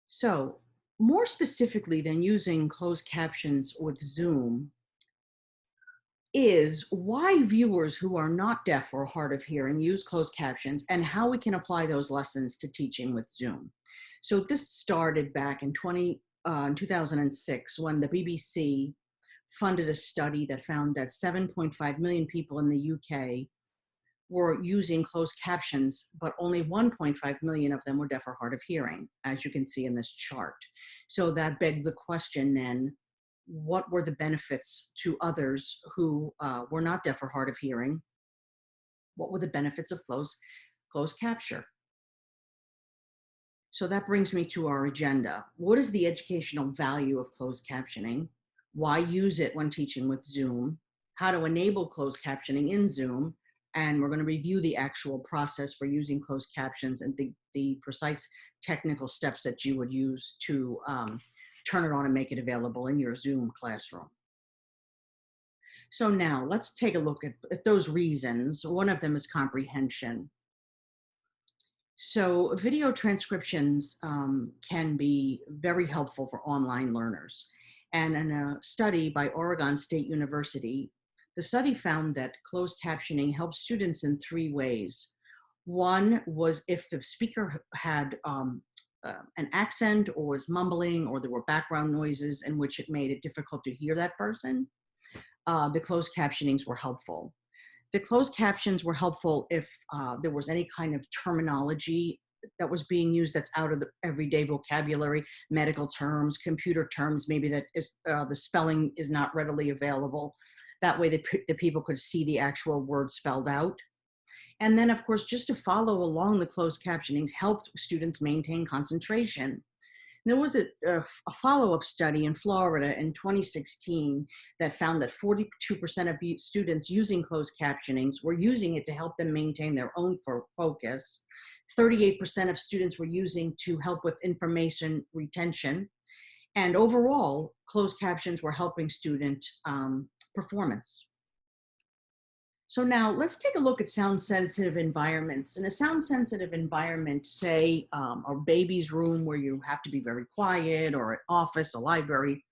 So, more specifically than using closed captions with Zoom, is why viewers who are not deaf or hard of hearing use closed captions and how we can apply those lessons to teaching with Zoom. So, this started back in 2006 when the BBC funded a study that found that 7.5 million people in the UK were using closed captions, but only 1.5 million of them were deaf or hard of hearing, as you can see in this chart. So that begged the question then, what were the benefits to others who were not deaf or hard of hearing? What were the benefits of closed capture? So that brings me to our agenda. What is the educational value of closed captioning? Why use it when teaching with Zoom? How to enable closed captioning in Zoom? And we're going to review the actual process for using closed captions and the precise technical steps that you would use to turn it on and make it available in your Zoom classroom. So now let's take a look at those reasons. One of them is comprehension. So video transcriptions can be very helpful for online learners. And in a study by Oregon State University, the study found that closed captioning helps students in three ways. One was if the speaker had an accent or was mumbling or there were background noises in which it made it difficult to hear that person, the closed captionings were helpful. The closed captions were helpful if there was any kind of terminology that was being used that's out of the everyday vocabulary, medical terms, computer terms, maybe that is, the spelling is not readily available. That way the people could see the actual word spelled out. And then, of course, just to follow along the closed captionings helped students maintain concentration. There was a follow-up study in Florida in 2016 that found that 42% of students using closed captionings were using it to help them maintain their own focus. 38% of students were using to help with information retention. And overall, closed captions were helping student performance. So now let's take a look at sound-sensitive environments. In a sound-sensitive environment, say a baby's room where you have to be very quiet, or an office, a library,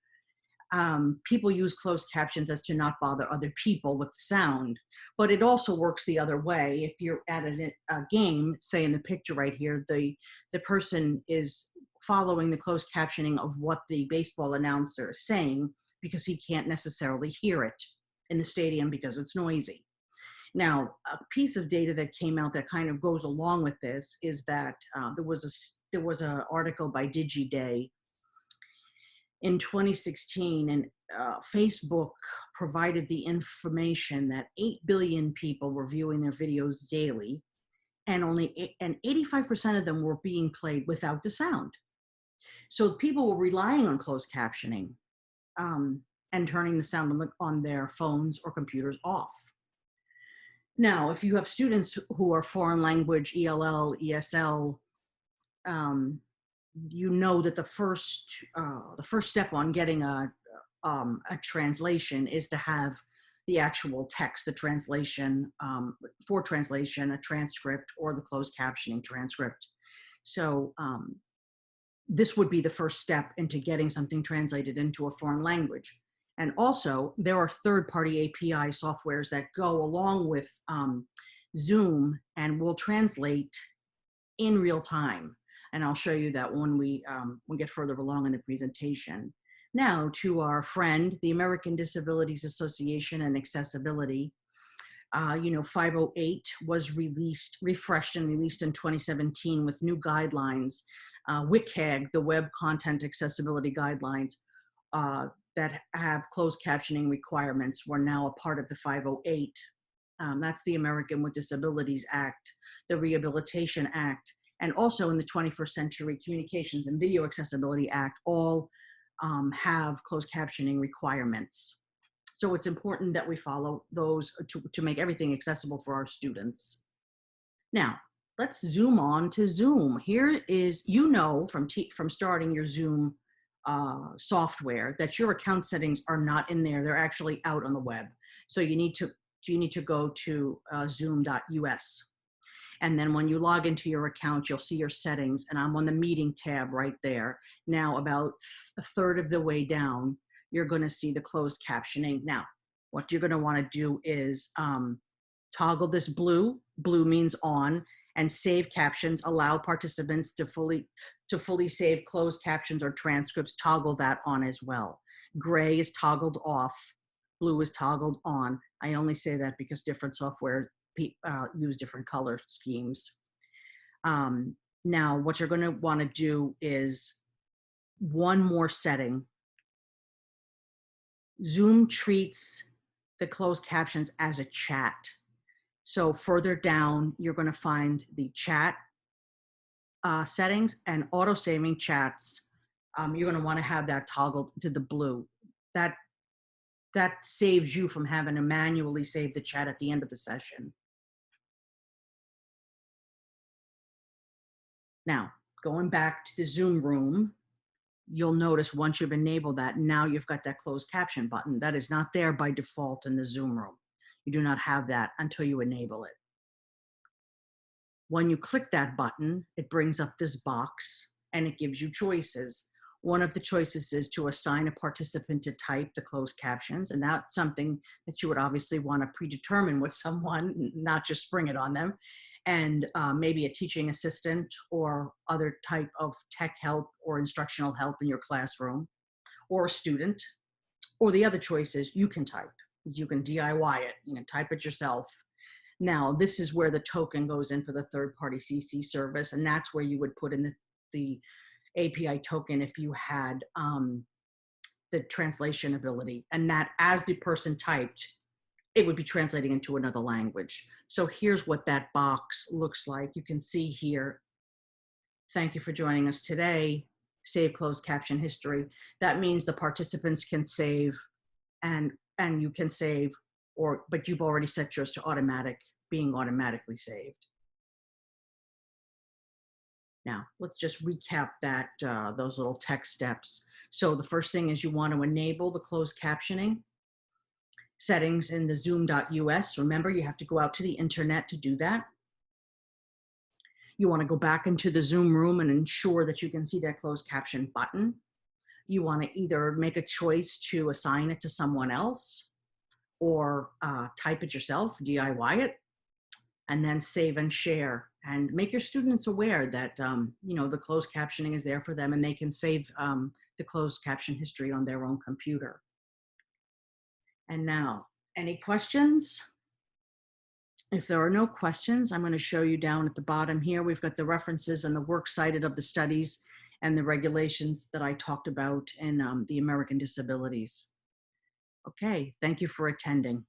people use closed captions as to not bother other people with the sound. But it also works the other way. If you're at a game, say in the picture right here, the person is following the closed captioning of what the baseball announcer is saying because he can't necessarily hear it in the stadium because it's noisy. Now, a piece of data that came out that kind of goes along with this is that there was an article by DigiDay in 2016, and Facebook provided the information that 8 billion people were viewing their videos daily, and 85% of them were being played without the sound. So people were relying on closed captioning and turning the sound on their phones or computers off. Now, if you have students who are foreign language, ELL, ESL, you know that the first step on getting a translation is to have the actual text, the translation, for translation, a transcript, or the closed captioning transcript. So this would be the first step into getting something translated into a foreign language. And also, there are third-party API softwares that go along with Zoom and will translate in real time. And I'll show you that when we get further along in the presentation. Now, to our friend, the American Disabilities Association and Accessibility. 508 was refreshed and released in 2017 with new guidelines. WCAG, the Web Content Accessibility Guidelines, that have closed captioning requirements were now a part of the 508. That's the American with Disabilities Act, the Rehabilitation Act, and also in the 21st Century Communications and Video Accessibility Act, all have closed captioning requirements. So it's important that we follow those to make everything accessible for our students. Now, let's zoom on to Zoom. Here is, from starting your Zoom software that your account settings are not in there. They're actually out on the web. So you need to go to zoom.us. And then when you log into your account, you'll see your settings, and I'm on the meeting tab right there. Now, about a third of the way down, you're going to see the closed captioning. Now, what you're going to want to do is toggle this blue. Blue means on, and save captions. Allow participants to fully save closed captions or transcripts. Toggle that on as well. Gray is toggled off. Blue is toggled on. I only say that because different software use different color schemes. Now, what you're going to want to do is one more setting. Zoom treats the closed captions as a chat. So further down, you're going to find the chat settings and auto saving chats. You're going to want to have that toggled to the blue. That saves you from having to manually save the chat at the end of the session. Now, going back to the Zoom room, you'll notice once you've enabled that, now you've got that closed caption button. That is not there by default in the Zoom room. You do not have that until you enable it. When you click that button, it brings up this box and it gives you choices. One of the choices is to assign a participant to type the closed captions, and that's something that you would obviously want to predetermine with someone, not just spring it on them. And maybe a teaching assistant or other type of tech help or instructional help in your classroom, or a student. Or the other choice is you can type. You can DIY it, type it yourself. Now, this is where the token goes in for the third-party CC service, and that's where you would put in the API token if you had the translation ability, and that as the person typed, it would be translating into another language. So here's what that box looks like. You can see here, thank you for joining us today, save closed caption history. That means the participants can save and you can save, but you've already set yours to being automatically saved. Now, let's just recap those little tech steps. So the first thing is you want to enable the closed captioning settings in the zoom.us. Remember, you have to go out to the internet to do that. You want to go back into the Zoom room and ensure that you can see that closed caption button. You want to either make a choice to assign it to someone else or type it yourself, DIY it, and then save and share, and make your students aware that the closed captioning is there for them, and they can save the closed caption history on their own computer. And now, any questions? If there are no questions, I'm going to show you down at the bottom here. We've got the references and the works cited of the studies and the regulations that I talked about in the American Disabilities. Okay, thank you for attending.